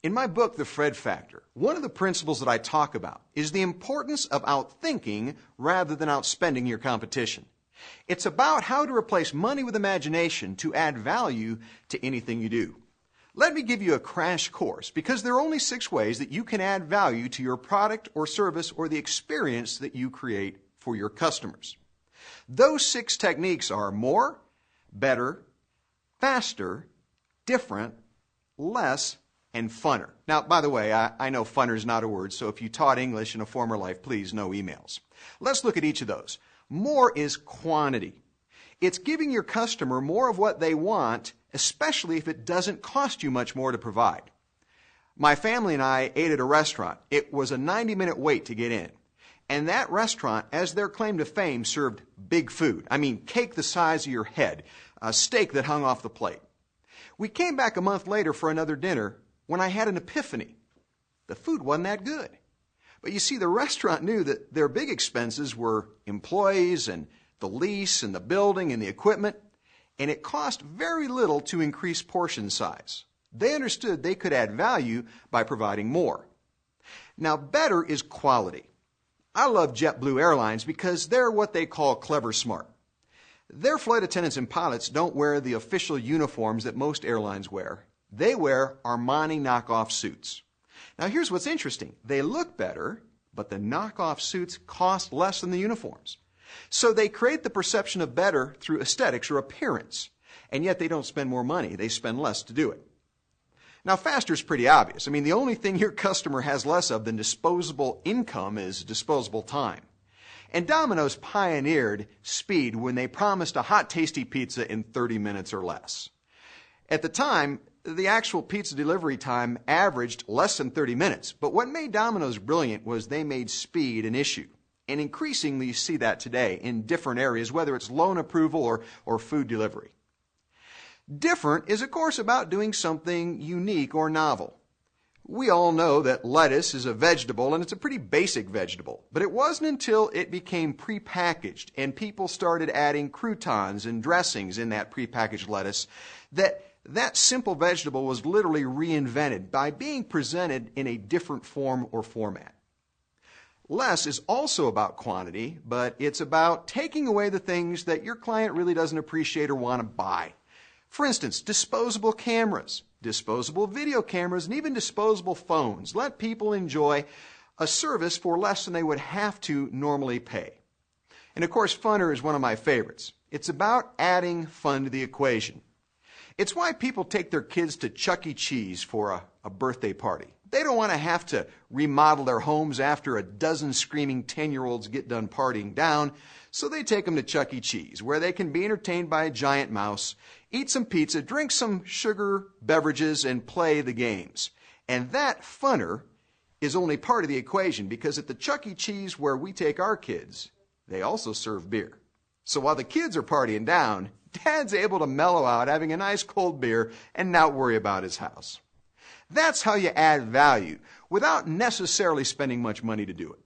In my book, The Fred Factor, one of the principles that I talk about is the importance of outthinking rather than outspending your competition. It's about how to replace money with imagination to add value to anything you do. Let me give you a crash course because there are only 6 ways that you can add value to your product or service or the experience that you create for your customers. Those 6 techniques are more, better, faster, different, less, and funner. Now, by the way, I know funner is not a word, so if you taught English in a former life, please, no emails. Let's look at each of those. More is quantity. It's giving your customer more of what they want, especially if it doesn't cost you much more to provide. My family and I ate at a restaurant. It was a 90-minute wait to get in. And that restaurant, as their claim to fame, served big food. I mean, cake the size of your head, a steak that hung off the plate. We came back a month later for another dinner when I had an epiphany. The food wasn't that good. But you see, the restaurant knew that their big expenses were employees and the lease and the building and the equipment, and it cost very little to increase portion size. They understood they could add value by providing more. Now, better is quality. I love JetBlue Airlines because they're what they call clever smart. Their flight attendants and pilots don't wear the official uniforms that most airlines wear. They wear Armani knockoff suits. Now here's what's interesting. They look better, but the knockoff suits cost less than the uniforms. So they create the perception of better through aesthetics or appearance, and yet they don't spend more money. They spend less to do it. Now faster is pretty obvious. I mean, the only thing your customer has less of than disposable income is disposable time. And Domino's pioneered speed when they promised a hot, tasty pizza in 30 minutes or less. At the time, the actual pizza delivery time averaged less than 30 minutes. But what made Domino's brilliant was they made speed an issue. And increasingly you see that today in different areas, whether it's loan approval or food delivery. Different is, of course, about doing something unique or novel. We all know that lettuce is a vegetable, and it's a pretty basic vegetable. But it wasn't until it became prepackaged and people started adding croutons and dressings in that prepackaged lettuce that simple vegetable was literally reinvented by being presented in a different form or format. Less is also about quantity, but it's about taking away the things that your client really doesn't appreciate or want to buy. For instance, disposable cameras, disposable video cameras, and even disposable phones. Let people enjoy a service for less than they would have to normally pay. And of course, funner is one of my favorites. It's about adding fun to the equation. It's why people take their kids to Chuck E. Cheese for a birthday party. They don't want to have to remodel their homes after a dozen screaming 10-year-olds get done partying down, so they take them to Chuck E. Cheese, where they can be entertained by a giant mouse, eat some pizza, drink some sugar beverages, and play the games. And that funner is only part of the equation, because at the Chuck E. Cheese where we take our kids, they also serve beer. So while the kids are partying down, Dad's able to mellow out having a nice cold beer and not worry about his house. That's how you add value without necessarily spending much money to do it.